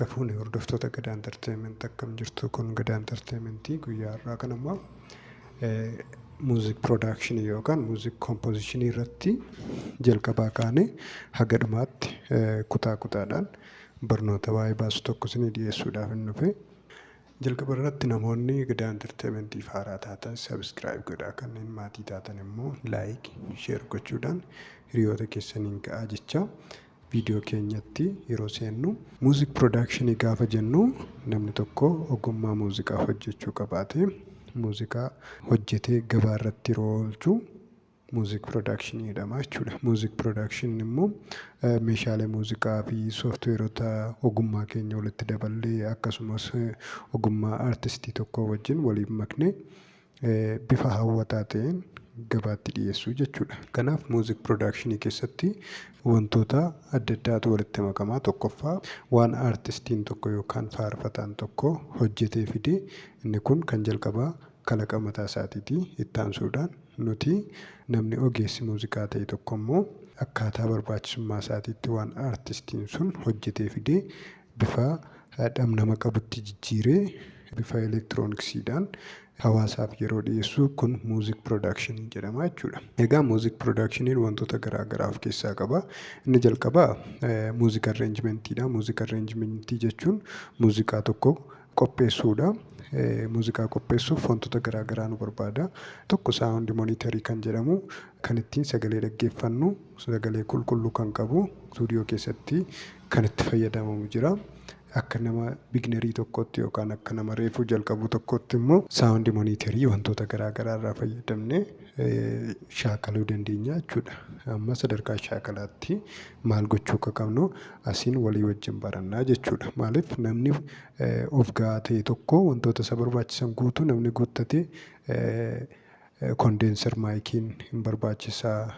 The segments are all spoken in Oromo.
Harka fuune hordoftoota Gadaa Entertainment akkam jirtu. Kun Gadaa Entertainmentii guyyaa har'aa kan ammoo muuziq piroodakshinii yookaan muuziq kompoozishinii irratti jalqabaa kaanee haga dhumaatti kutaa kutaadhaan barnoota waa'ee baasu tokko isinii dhiyeessuudhaaf hin dhufe. Jalqaba irratti namoonni Gadaa Entertainmentiif haaraa taatan sabiskiraayib godhaa, kanneen maatii taatan immoo laayik sheer gochuudhaan hiriyoota keessaniin ga'aa jecha. Viidiyoo keenyatti yeroo seennu muuziq piroodakshinii gaafa jennu namni tokko ogummaa muuziqaa hojjechuu qabaatee muuziqaa hojjetee gabaa irratti yeroo oolchu muuziq piroodakshinii jedhama jechuudha. Muuziq piroodakshinii immoo meeshaalee muuziqaa fi sooftiweerota ogummaa keenya walitti daballee akkasumas ogummaa aartistii tokko wajjin waliin maknee bifa hawwataa ta'een gabaatti dhiyeessuu jechuudha. Kanaaf muuziq piroodakshinii keessatti wantoota adda addaatu walitti makamaa. Tokkoffaa waan aartistiin tokko yookaan faarfataan tokko hojjetee fide inni kun kan jalqabaa kalaqa mataa isaatiiti. Itti aansuudhaan nuti namni ogeessi muuziqaa ta'e tokko immoo akkaataa barbaachisummaa isaatiitti waan aartistiin sun hojjetee fide bifa dhamdhama qabutti jijjiiree bifa elektirooniksiidhaan hawaasaaf yeroo dhiyeessu kun muuziq piroodakshinii jedhama jechuudha. Egaa muuziq piroodakshinii wantoota garaagaraa of keessaa qaba. Inni jalqabaa muuziq arreenjimentiidha. Muuziq arreenjimentii jechuun muuziqaa tokko qopheessuudha. Muuziqaa qopheessuuf wantoota garaagaraa nu barbaada. Tokko saawundi moonitarii kan jedhamu kan ittiin sagalee dhaggeeffannu, sagalee qulqulluu kan qabu istuudiyoo keessatti kan itti fayyadamamu jira. Akka nama bignerii tokkotti yookaan akka nama reefuu jalqabu tokkotti immoo saawundi moonitarii wantoota garaagaraa irraa fayyadamnee shaakaluu dandeenya jechuudha. Amma sadarkaa shaakalaatti maal gochuu akka qabnu asiin walii wajjin barannaa jechuudha. Maaliif namni of ga'aa ta'e tokko wantoota isa barbaachisan guutuu namni guuttatee kondenser maayikiin hin barbaachisaa,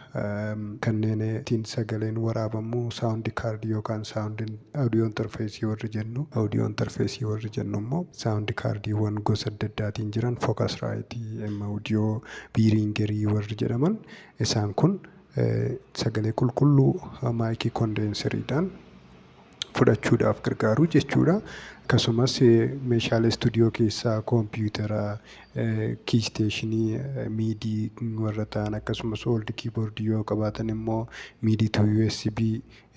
kanneen ittiin sagaleen waraabamu saawundi kaardii yookaan saawundi audiyoo interfeesii warri jennu, audiyoo interfeesii warri jennu immoo saawundi kaardiiwwan gosa adda addaatiin jiran fookas raayitii, audiyoo biiringerii warri jedhaman isaan kun sagalee qulqulluu maayikii kondenseriidhaan fudhachuudhaaf gargaaru jechuudha. Akkasumas meeshaalee istuudiyoo keessaa koompiyuutera, kiisteeshinii, miidii warra ta'an akkasumas ooldi kiiboordii yoo qabaatan immoo miidii to USB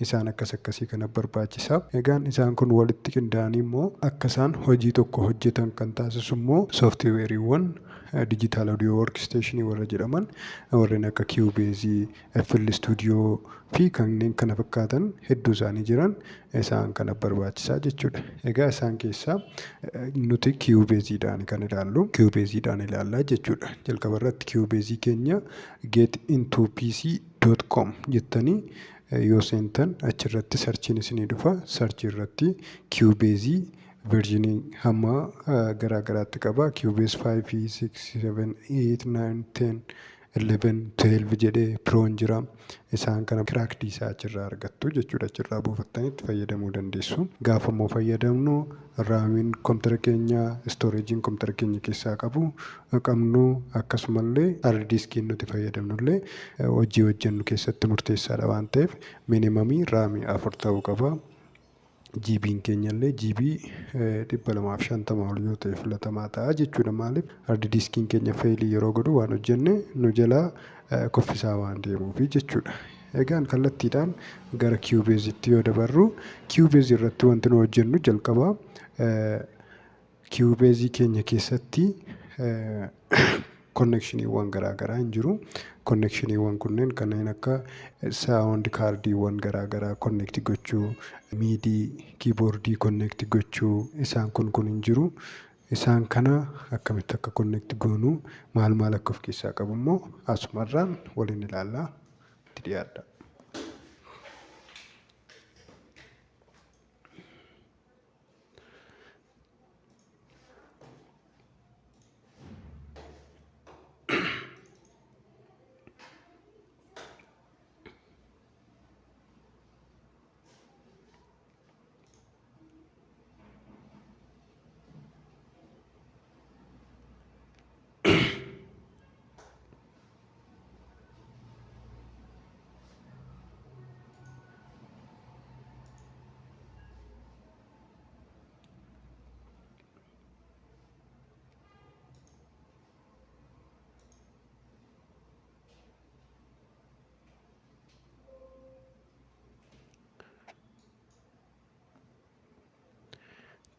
isaan akkasii kana barbaachisa. Egaan isaan kun walitti qindaa'anii immoo akka isaan hojii tokko hojjetan kan taasisu immoo sooftiweeriiwwan dijitaal audiyoo worksteeshinii warra jedhaman warreen akka kiiwubeezii, FL Studio fi kanneen kana fakkaatan hedduu isaanii jiran isaan kana barbaachisaa jechuudha. Egaa isaan keessaa nuti kiiwubeeziidhaan kan ilaallu, kiiwubeeziidhaan ilaallaa jechuudha. Jalqaba irratti kiiwubeezii keenya getintopc.com jettanii yoo seentan achirratti sarchiin isinii dhufa. Sarchii irratti kiiwubeezii versionii hamma garaagaraatti qaba. Kiiwubeez 5, 6, 7, 8, 9, 10, 11, 12 jedhee piroon jira. Isaan kana kiraakdii isaa achirraa argattu jechuudha. Achirraa buufattanii itti fayyadamuu dandeessu. Gaafa immoo fayyadamnu raamiin kompiitara keenyaa, istooreejiin kompiitara keenya keessaa qabnu akkasumallee haard diiskiin nuti fayyadamnullee hojii hojjennu keessatti murteessaadha waan ta'eef minimamii raamii 4 ta'uu qaba. GB'n keenyallee GB 250 ol yoo ta'e filatamaa ta'a jechuudha. Maaliif haard diiskiin keenya feelii yeroo godhu waan hojjenne nu jalaa kuffisaa waan deemuufi jechuudha. Egaan kallattiidhaan gara kiiwubeeziitti yoo dabarru kiiwubeezii irratti wanti nu hojjennu jalqabaa kiiwubeezii keenya keessatti konneekshiniiwwan garaagaraa hin jiru. Konneekshiniiwwan kunneen kanneen akka saawundi kaardiiwwan garaagaraa konneekti gochuu, miidii kiiboordii konneekti gochuu isaan kun hin jiru. Isaan kana akkamitti akka konneekti goonu maal akka of keessaa qabu immoo asumarraan waliin ilaallaa itti dhiyaadha.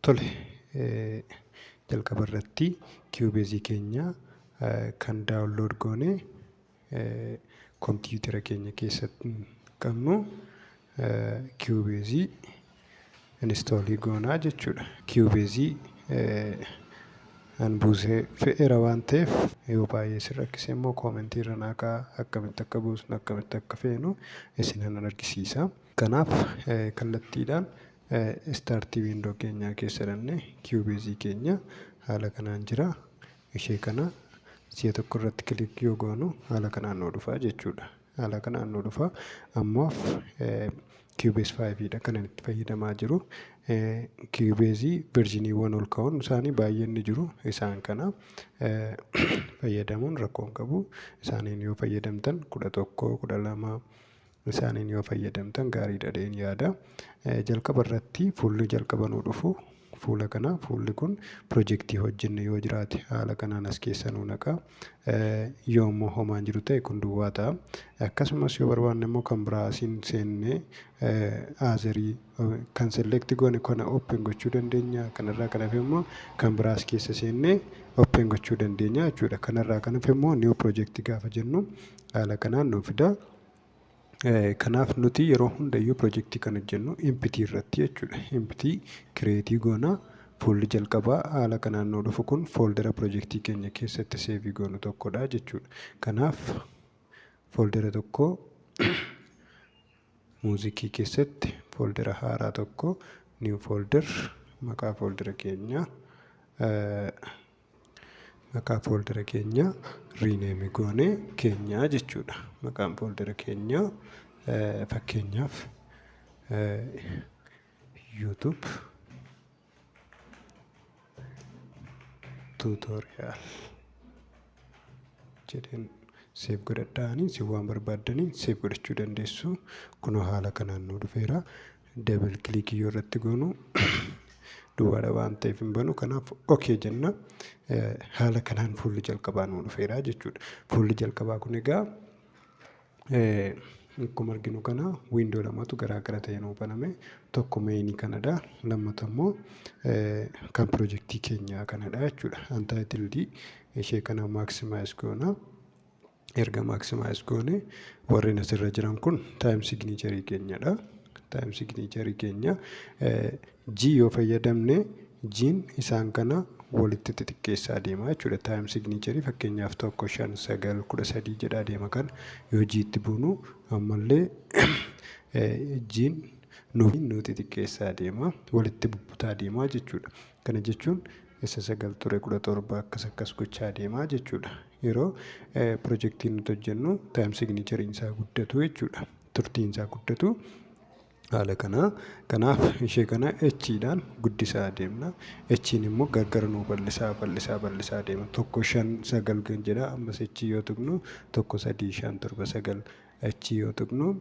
Tole, jalqaba irratti kiiwubeezii keenya kan daawunlood goone kompiitara keenya keessatti qabnu kiiwubeezii inistoolii goonaa jechuudha. Kiiwubeezii an buusee fe'eera waan ta'eef yoo baay'ee si rakkise immoo koomentii irra naa kaa'aa akkamitti akka buusnu akkamitti akka feenu isinan argisiisa. Kanaaf kallattiidhaan istaartii wiindoo keenyaa keessa dhaqnee kiiwubeezii keenya haala kanaan jira. Ishee kana si'a tokko irratti kilik yoo goonu haala kanaan nu dhufaa jechuudha. Haala kanaan nu dhufaa. Ammaaf kiiwubeez 5dha kan itti fayyadamaa jiru. Kiiwubeezii verjiniiwwan ol ka'uun isaanii baay'een ni jiru. Isaan kana fayyadamuun rakkoo hin qabu. Isaaniin yoo fayyadamtan 11, 12 isaaniin yoo fayyadamtan gaariidha jedheen yaada. Jalqaba irratti fuulli jalqaba nu dhufu fuula kana. Fuulli kun piroojeektii hojjenne yoo jiraate haala kanaan as keessa nu naqa. Yoo immoo homaan jiru ta'e kun duwwaa ta'a. Akkasumas yoo barbaanne immoo kan biraa asiin seennee aazarii kan selekti goone kana open gochuu dandeenya. Kanarraa kan hafe immoo kan biraa as keessa seennee open gochuu dandeenya jechuudha. Kanarraa kan hafe immoo niiw piroojeektii gaafa jennu haala kanaan nu fida. Kanaaf nuti yeroo hundayyuu piroojeektii kan hojjennu impitii irratti jechuudha. Impitii kireetii goonaa. Fuulli jalqabaa haala kanaan nu dhufu kun fooldera piroojeektii keenya keessatti seevii goonu tokkodha jechuudha. Kanaaf fooldera tokko muuzikii keessatti fooldera haaraa tokko niiw foolder maqaa fooldera keenyaa riineemi goonee keenyaa jechuudha. Maqaan fooldera keenyaa fakkeenyaaf YouTube tuutooriyaal jedheen seef godhadhaanii si waan barbaaddaniin seef godhachuu dandeessu. Kunoo haala kanaan nu dhufeera. Dabal kilikii yoo irratti goonu duwwaadha waan ta'eef hin banu. Kanaaf okee jenna. Haala kanaan fuulli jalqabaa nu dhufeera jechuudha. Fuulli jalqabaa kun egaa akkuma arginu kana wiindoo lamatu garaa gara ta'e nu baname. Tokko meenii kanadha. Lammata immoo kan piroojeektii keenyaa kanadha jechuudha. Antaayitildii ishee kana maaksimaayis goona. Erga maaksimaayis goone warreen asirra jiran kun taayim signiicharii keenyadha. Taayim signiicharii keenya G yoo fayyadamne G'n isaan kana walitti xixiqqeessaa deema jechuudha. Taayim signiicharii fakkeenyaaf 1, 5, 9, 13 jedhaa deema kana yoo G'tti buunu ammallee G'n nu xixiqqeessaa deema walitti bubbutaa deema jechuudha. Kana jechuun isa 9 ture 17 akkas gochaa deema jechuudha. Yeroo piroojeektii nuti hojjennu taayim signiichariin isaa guddatu jechuudha. Turtiin isaa guddatu. Haala kanaa. Kanaaf ishee kana H'dhaan guddisaa deemna. H'n immoo gargar nu bal'isaa deema. 1, 5, 9 kan jedha. Ammas H yoo tuqnu 1, 3, 5, 7, 9 H yoo tuqnu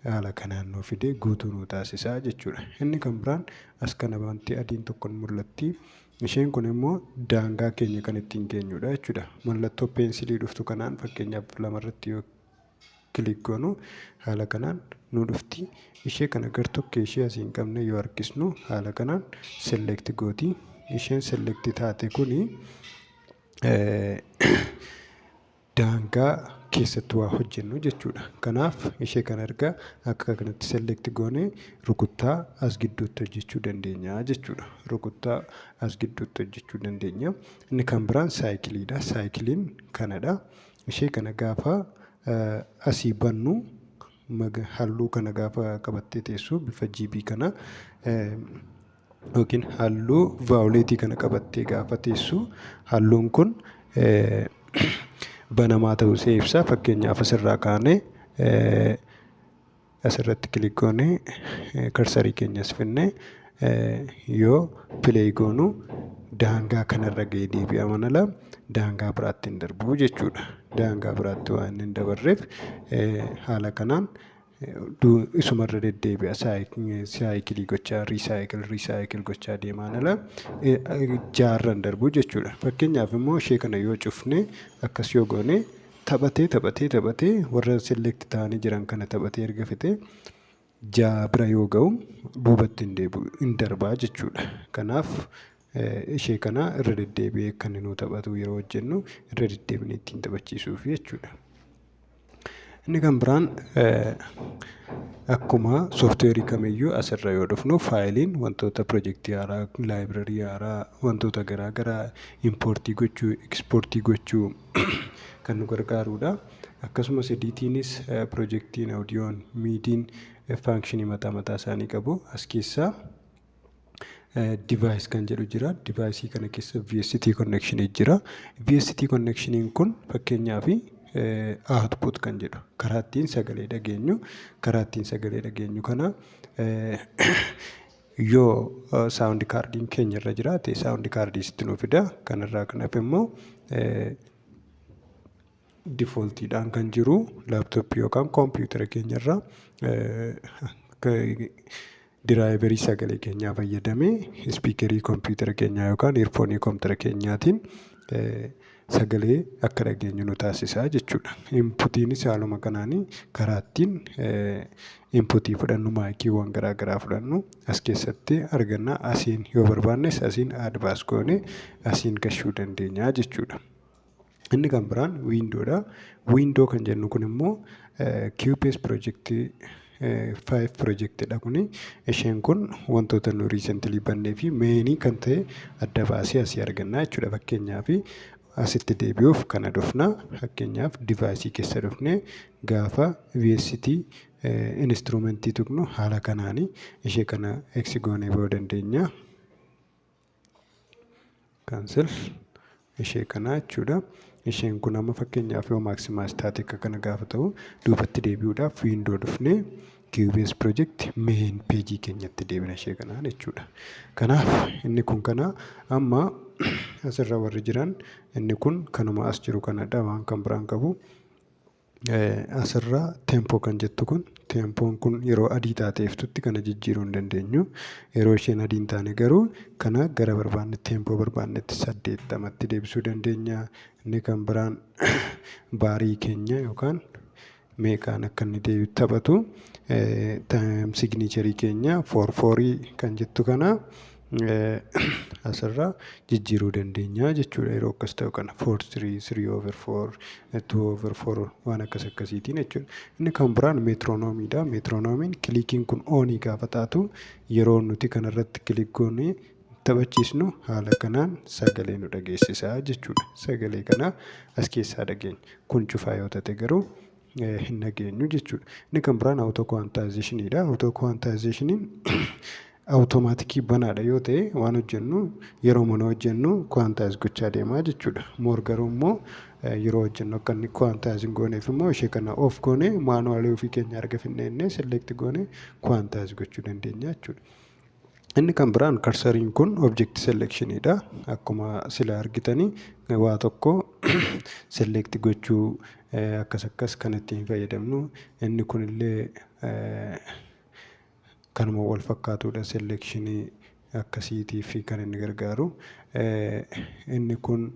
haala kanaan nu fidee guutuu nu taasisaa jechuudha. Inni kan biraan as kana wanti adiin tokko mul'atti. Isheen kun immoo daangaa keenya kan ittiin keenyudha jechuudha. Mallattoo peensilii dhuftu kanaan fakkeenyaaf lamarratti yoo kilik goonu haala kanaan nu dhufti. Ishee kana gar-tokkee ishee asii hin qabne yoo harkisnu haala kanaan selekti gooti. Isheen selekti taate kuni daangaa keessatti waa hojjennu jechuudha. Kanaaf ishee kana erga akka kanatti selekti goone rukuttaa as gidduutti hojjechuu dandeenya jechuudha. Rukuttaa as gidduutti hojjechuu dandeenya. Inni kan biraan saayikiliidha. Saayikiliin kanadha. Ishee kana gaafa asii bannu halluu kana gaafa qabattee teessu bifa GB kana yookiin halluu vaawuleetii kana qabattee gaafa teessu halluun kun banamaa ta'uu ishee ibsa. Fakkeenyaaf asirraa kaanee asirratti kilik goonee karsarii keenyas finnee yoo pileey goonu daangaa kanarra ga'ee deebi'a manala daangaa biraatti hin darbu jechuudha. Daangaa biraatti waan hin dabarreef haala kanaan isumarra deddeebi'a saayikilii gochaa riisaayikil gochaa deemaan ala jaarran darbu jechuudha. Fakkeenyaaf immoo ishee kana yoo cufne akkas yoo goone taphatee warra selekti ta'anii jiran kana taphatee erga fite ja'a bira yoo ga'u duubatti hin darbaa jechuudha. Kanaaf ishee kana irra deddeebi'ee kan nu taphatu yeroo hojjennu irra deddeebinee ittiin taphachiisuuf jechuudha. Inni kan biraan akkuma sooftiweerii kamiyyuu asirra yoo dhufnu faayiliin wantoota piroojeektii haaraa, laayibirarii haaraa, wantoota garaa garaa impoortii gochuu, ekspoortii gochuu kan nu gargaarudha. Akkasumas ediitiinis piroojeektiin aawudiyoon, miidiin faankishinii mataa mataa isaanii qabu. As keessaa divaayis kan jedhu jira. Divaayisii kana keessa VST connection jira. VST connectioniin kun fakkeenyaaf output kan jedhu karaa ittiin sagalee dhageenyu kana yoo saawundi kaardiin keenya irra jiraate saawundi kaardii sitti nu fida. Kanarraa kan hafe immoo difooltiidhaan kan jiru laaptooppii yookaan koompiyuutara keenyarra diraayiverii sagalee keenyaa fayyadamee ispiikerii koompiyuutara keenyaa yookaan eerfoonii koompiyuutara keenyaatiin sagalee akka dhageenyu nu taasisaa jechuudha. Inputiinis haaluma kanaan karaa ittiin inputii fudhannu maayikiiwwan garaa garaa fudhannu as keessatti arganna. Asiin yoo barbaannes asiin advaas goone asiin gashuu dandeenya jechuudha. Inni kan biraan wiindoodha. Wiindoo kan jennu kun immoo QPS piroojeektii 5 piroojeektiidha kuni. Isheen kun wantoota nu riisentilii bannee fi meenii kan ta'e adda baasee asii arganna jechuudha. Fakkeenyaaf asitti deebi'uuf kana dhufna. Fakkeenyaaf divaayisii keessa dhufnee gaafa VST instrumentii tuqnu haala kanaan ishee kana eksi goonee bahuu dandeenya. Kaansel ishee kana jechuudha. Isheen kun amma fakkeenyaaf yoo maaksimaayis taate akka kana gaafa ta'u duubatti deebi'uudhaaf wiindoo dhufnee QPS project main peejii keenyatti deebina ishee kanaan jechuudha. Kanaaf inni kun kana amma asirra warri jiran inni kun kanuma as jiru kanadha waan kan biraan qabu. Asirra teempoo kan jettu kun teempoon kun yeroo adii taateeftutti kana jijjiiruu hin dandeenyu. Yeroo isheen adii hin taane garuu kana gara barbaanne teempoo barbaannetti 80tti deebisuu dandeenya. Inni kan biraan baarii keenya yookaan meeqaan akka inni deebi'u taphatu signiicharii keenya 44 kan jettu kana asirra jijjiiruu dandeenya jechuudha. Yeroo akkas ta'u kana 43, 3/4, 2/4 waan akkasiitiin jechuudha. Inni kan biraan meetiroonomiidha. Meetiroonomiin kilikiin kun oonii gaafa taatu yeroo nuti kanarratti kilik goonee taphachiisnu haala kanaan sagalee nu dhageessisaa jechuudha. Sagalee kana as keessaa dhageenya. Kun cufaa yoo ta'e garuu hin dhageenyu jechuudha. Inni kan biraan auto quantizationiidha. Auto quantizationiin awutomaatikii banaadha yoo ta'e waan hojjennu yeroo mana hojjennu quantize gochaa deemaa jechuudha. Moor garuu immoo yeroo hojjennu akka inni quantize hin gooneef immoo ishee kana off goone maanuwaalii ofii keenya arga finnee select goone quantize gochuu dandeenya jechuudha. Inni kan biraan karsariin kun object selectionidha. Akkuma sila argitanii waa tokko select gochuu akkas kan ittiin fayyadamnu. Inni kunillee kanuma wal fakkaatudha. Selectionii akkasiitii fi kan inni gargaaru. Inni kun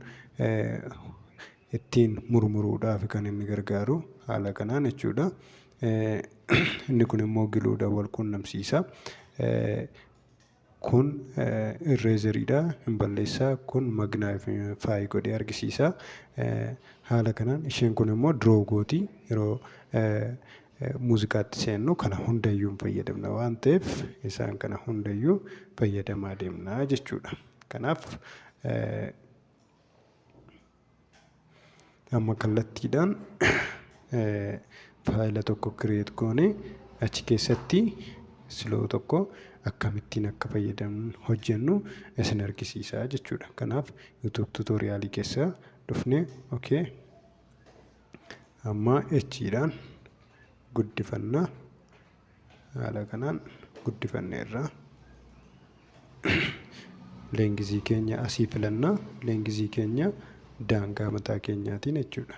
ittiin murmuruudhaaf kan inni gargaaru haala kanaan jechuudha. Inni kun immoo giluudha wal quunnamsiisa. Kun irreezeriidha hin balleessaa. Kun magnaayifaayi godhee argisiisa. Haala kanaan isheen kun immoo diroo gooti. Yeroo muuziqaatti seennu kana hundayyuu hin fayyadamna waan ta'eef isaan kana hundayyuu fayyadamaa deemna jechuudha. Kanaaf amma kallattiidhaan faayila tokko kireet goone achi keessatti siloo tokko akkamittiin akka fayyadamnu hojjennu isin argisiisaa jechuudha. Kanaaf YouTube tuutoriyaalii keessa dhufnee amma H'dhaan guddifannaa haala kanaan guddifanneerra. Leengizii keenya asii filannaa. Leengizii keenya daangaa mataa keenyaatiin jechuudha.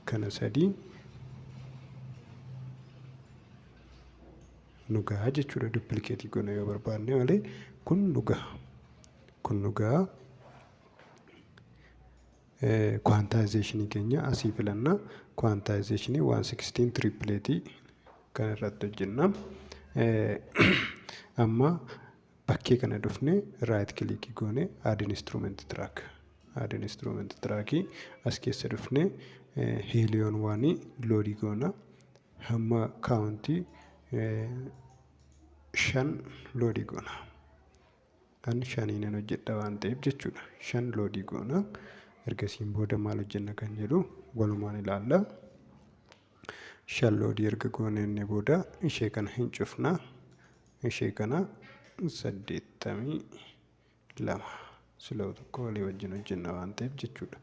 Kana sadii nu gahaa jechuudha. Duppilikeetii goona yoo barbaanne malee kun nu gaha. Kun nu gahaa. Quantization keenya asii filannaa. Quantization 116 tripleetii kan irratti hojjenna. Amma bakkee kana dhufnee raayit kilikii goonee add instrument track. Add instrument trackii as keessa dhufnee heeliyoon waanii loodii goona. Hamma kaawuntii 5 loodii goona. Kan 5 hojjedha waan ta'eef jechuudha. 5 loodii goona. Ergasiin booda maal hojjenna kan jedhu walumaan ilaalla. 5 loodii erga goonee booda ishee kana hin cufna. Ishee kana 82 siloo tokko walii wajjin hojjenna waan ta'eef jechuudha.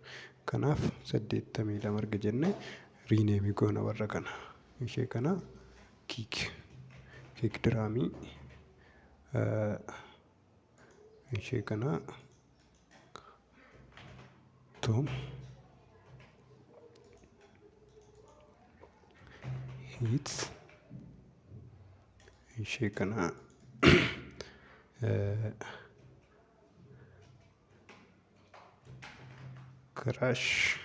Kanaaf 82 erga jenne riineemii goona warra kana. Ishee kana kiik diraamii, ishee kana toom, hiits, ishee kana kiraash,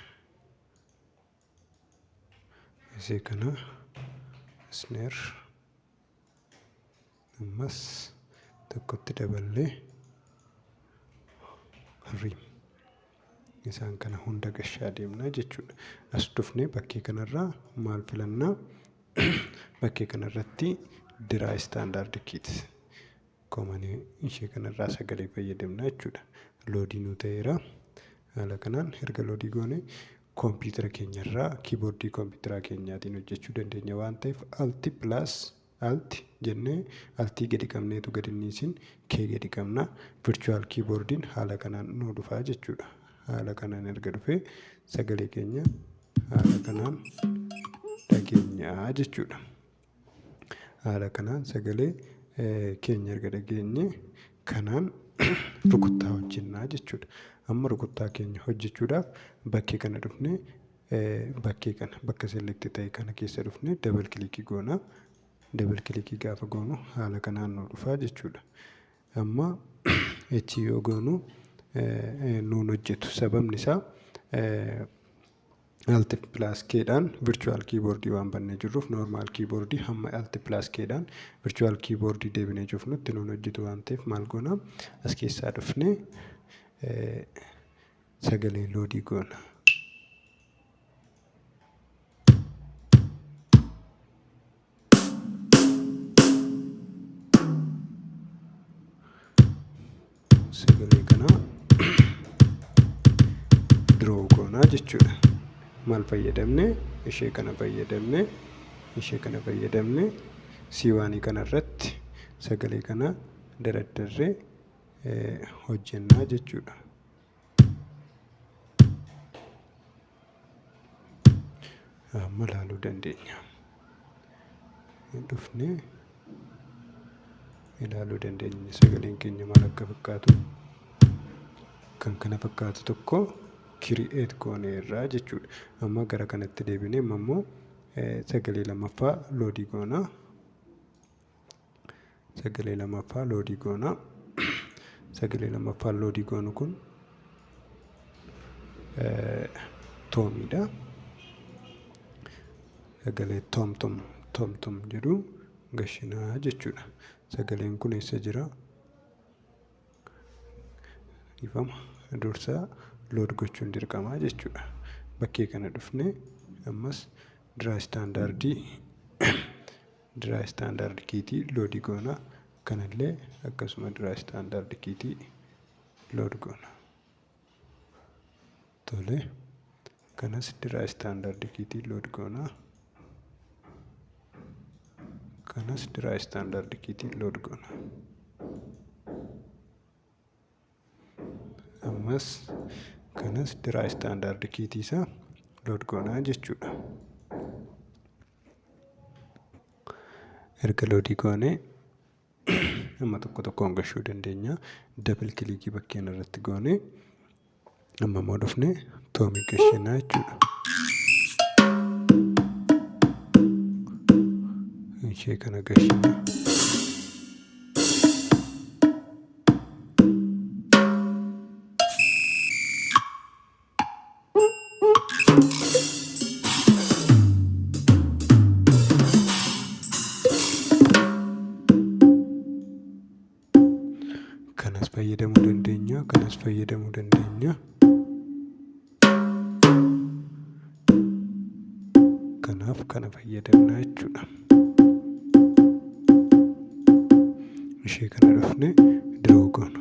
ishee kana sneer, ammas tokkotti daballee riim. Isaan kana hunda gashaa deemna jechuudha. As dhufnee bakkee kanarraa maal filannaa? Bakkee kanarratti diraay istaandaard kiit koomanii ishee kanarraa sagalee fayyadamna jechuudha. Loodii nu ta'eera. Haala kanaan erga loodii goone koompiyuutera keenyarraa kiiboordii koompiyuutera keenyaatiin hojjechuu dandeenya waan ta'eef alti pilaas alti jennee altii gadi qabneetu gadi dhiisin kee gadi qabna. Virchuwal kiiboordiin haala kanaan nu dhufaa jechuudha. Haala kanaan erga dhufee sagalee keenya haala kanaan dhageenyaa jechuudha. Haala kanaan sagalee keenya erga dhageenye kanaan rukuttaa hojjennaa jechuudha. Amma rukuttaa keenya hojjechuudhaaf bakkee kana dhufnee bakkee kana bakka selekti ta'e kana keessa dhufnee dabal kilikii goona. Dabal kilikii gaafa goonu haala kanaan nu dhufaa jechuudha. Amma echi yoo goonu nuun hojjetu sababni isaa alti pilaas keedhaan virchuwal kiiboordii waan bannee jirruuf noormaal kiiboordii hamma alti pilaas keedhaan virchuwal kiiboordii deebinee cufnutti nuun hojjetu waan ta'eef maal goona as keessaa dhufnee sagalee loodii goona. Sagalee kana diroo goonaa jechuudha. Maal fayyadamne? Ishee kana fayyadamne siiwaanii kanarratti sagalee kana daraddarree hojjennaa jechuudha. Amma ilaaluu dandeenya. Dhufnee ilaaluu dandeenya sagaleen keenya maal akka fakkaatu. Kan kana fakkaatu tokko kiri'eet gooneerraa jechuudha. Amma gara kanatti deebinee immoo sagalee lammaffaa loodii goonaa. Sagalee lammaffaa loodii goonaa. Sagalee lammaffaa loodii goonu kun toomiidha. Sagalee toom jedhu gashinaa jechuudha. Sagaleen kun eessa jira? Ifama dursaa lood gochuun dirqamaa jechuudha. Bakkee kana dhufnee ammas diraay istaandaard kiitii loodii goona. Kanallee akkasuma diraay istaandaard kiitii lood goona. Tole kanas diraay istaandaard kiitii lood goona. Kanas diraay istaandaard kiitii lood goona. Ammas kanas diraay istaandaard kiitii isaa lood goonaa jechuudha. Erga loodii goonee amma tokko tokkoon gashuu dandeenya. Dabal kilikii bakkeen irratti goonee amma immoo dhufnee toomii gashinaa jechuudha. Ishee kana gashinaa. kanas fayyadamuu dandeenya. Kanas fayyadamuu dandeenya. Kanaaf kana fayyadamna jechuudha. Ishee kana dhufne diroo goona.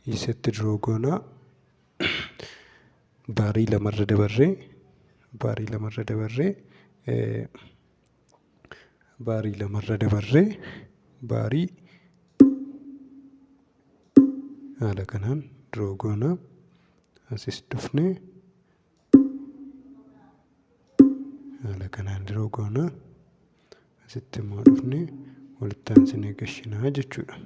Isatti diroo goona. Baarii lamarra dabarree baarii haala kanaan diroo goona. Asis dhufne haala kanaan diroo goona. Asitti immoo dhufne walitti aansinee gashinaa jechuudha.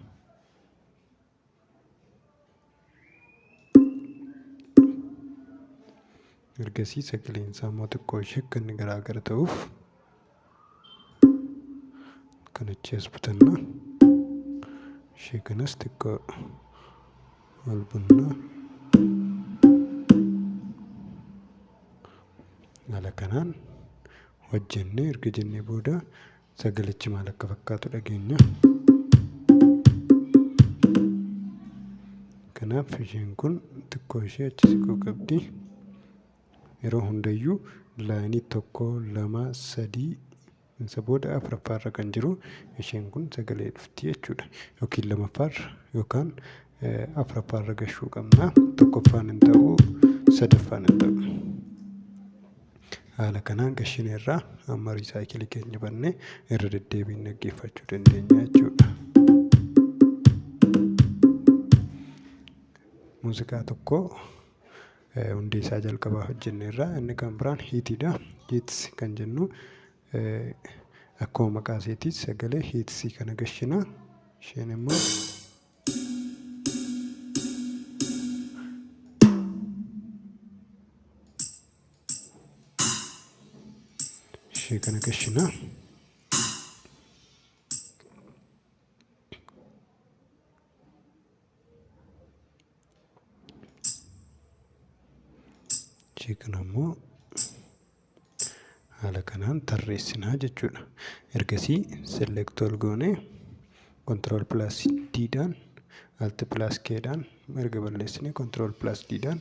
Ergasii sagaleen isaa immoo xiqqoo ishee akka inni garaagara ta'uuf kan achi as butanna. Ishee kanas xiqqoo ol bunna. Haala kanaan hojjennee erga jennee booda sagalichi maal akka fakkaatu dhageenya. Kanaaf isheen kun xiqqoo ishee achi siquu qabdi. Yeroo hundayyuu laayinii 1, 2, 3 isa booda afuraffaarra kan jiru isheen kun sagalee dhufti jechuudha. Yookiin lammaffaarra yookaan afuraffaarra gashuu qabna. Tokkoffaan hin ta'u, sadaffaan hin ta'u. Haala kanaan gashineerraa amma riisaayikilii keenya bannee irra deddeebiin dhaggeeffachuu dandeenya jechuudha. Muuziqaa tokko hundee isaa jalqabaa hojjenneerraa inni kan biraan hiitiidha. Hiits kan jennu akkuma maqaa isaatiis sagalee hiitsii kana gashina. Isheen immoo ishee kana gashina. Ishee kana immoo haala kanaan tarreessinaa jechuudha. Ergasii selektool goonee kontirool pilaas diidhaan alti pilaas keedhaan erga balleessinee kontirool pilaas diidhaan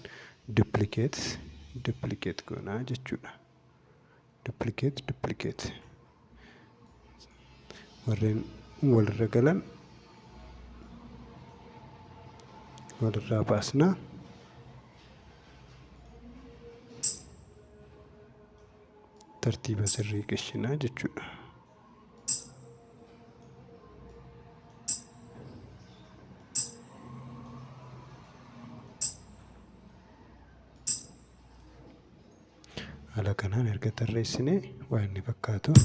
duplikeet goonaa jechuudha. Duplikeet warreen walirra galan walirraa baasnaa. Tartiiba sirrii gashinaa jechuudha. Haala kanaan erga tarreessinee waan inni fakkaatu.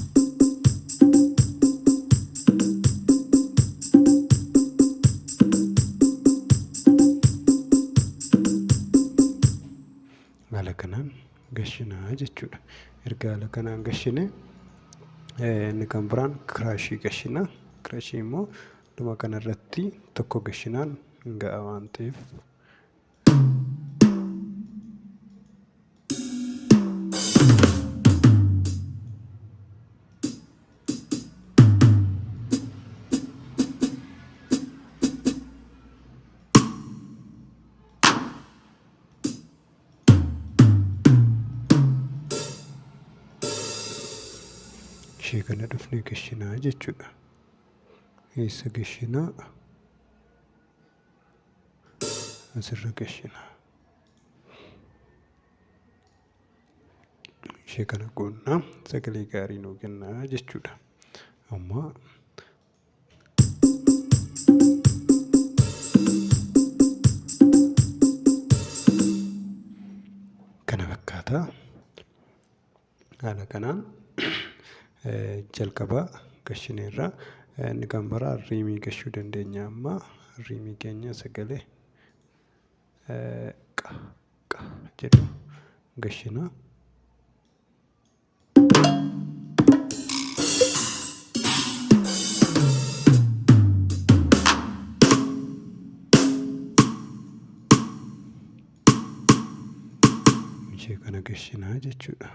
Haala kanaan gashinaa jechuudha. Erga haala kanaan gashine inni kan biraan kiraashii gashina. Kiraashii immoo dhuma kanarratti tokko gashinaan hin ga'a waan ta'eef. Ishee kana dhufnee gashinaa jechuudha. Eessa gashinaa? Asirra gashinaa. Ishee kana goonnaa sagalee gaarii nuu kennaa jechuudha. Amma kana fakkaataa. Haala kanaan jalqabaa gashineerraa inni kan biraa riimii gashuu dandeenya. Amma riimii keenya sagalee qa jedhu gashina. Ishee kana gashinaa jechuudha.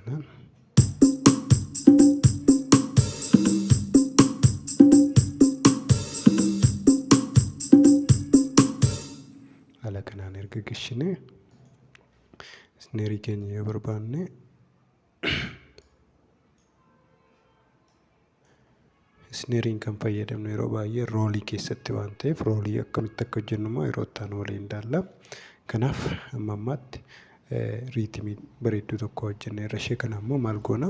kanaan haala kanaan erga gashinee isneerii keenya yoo barbaanne isneeriin kan fayyadamnu yeroo baay'ee roolii keessatti waan ta'eef roolii akkamitti akka hojjennu immoo yeroo itti aanu waliin ilaalla. Kanaaf amma ammaatti riitimii bareedduu tokko hojjennee irra ishee kana immoo maal goona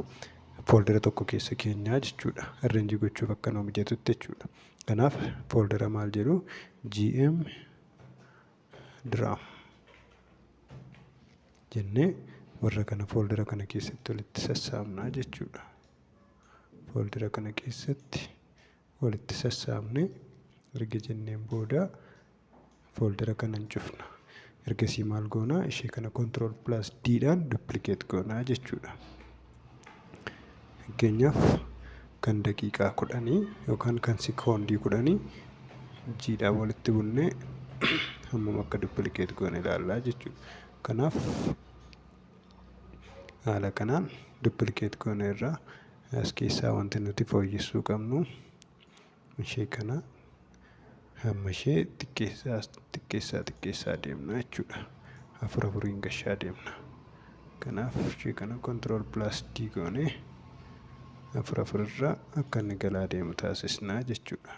fooldera tokko keessa keenyaa jechuudha. Arreenjii gochuuf akka nu mijatutti jechuudha. Kanaaf fooldera maal jedhu GM drum jennee warra kana fooldera kana keessatti walitti sassaabnaa jechuudha. Fooldera kana keessatti walitti sassaabne erga jenneen booda fooldera kana hin cufna. Ergasii maal goonaa ishee kana control plus D dhaan duplicate goonaa jechuudha. Fakkeenyaaf kan daqiiqaa 10 yookaan kan sekoondii 10 G dhaan walitti bunnee hammam akka duplicate goone ilaallaa jechuudha. Kanaaf haala kanaan duplicate goone irraa as keessaa wanti nuti fooyyessuu qabnu ishee kana hamma ishee xiqqeessaa deemna jechuudha. Afuriin gashaa deemna. Kanaaf ishee kana control plus D goone afur irraa akka inni galaa deemu taasisnaa jechuudha.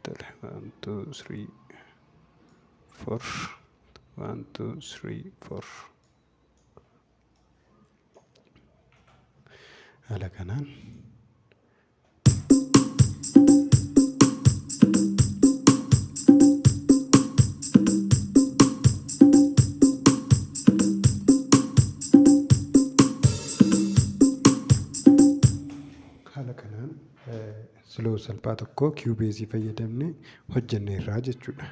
1 2 3 4 1 2 3 4 haala kanaan siloo salphaa tokko kiubeezii fayyadamne hojjenneerraa jechuudha.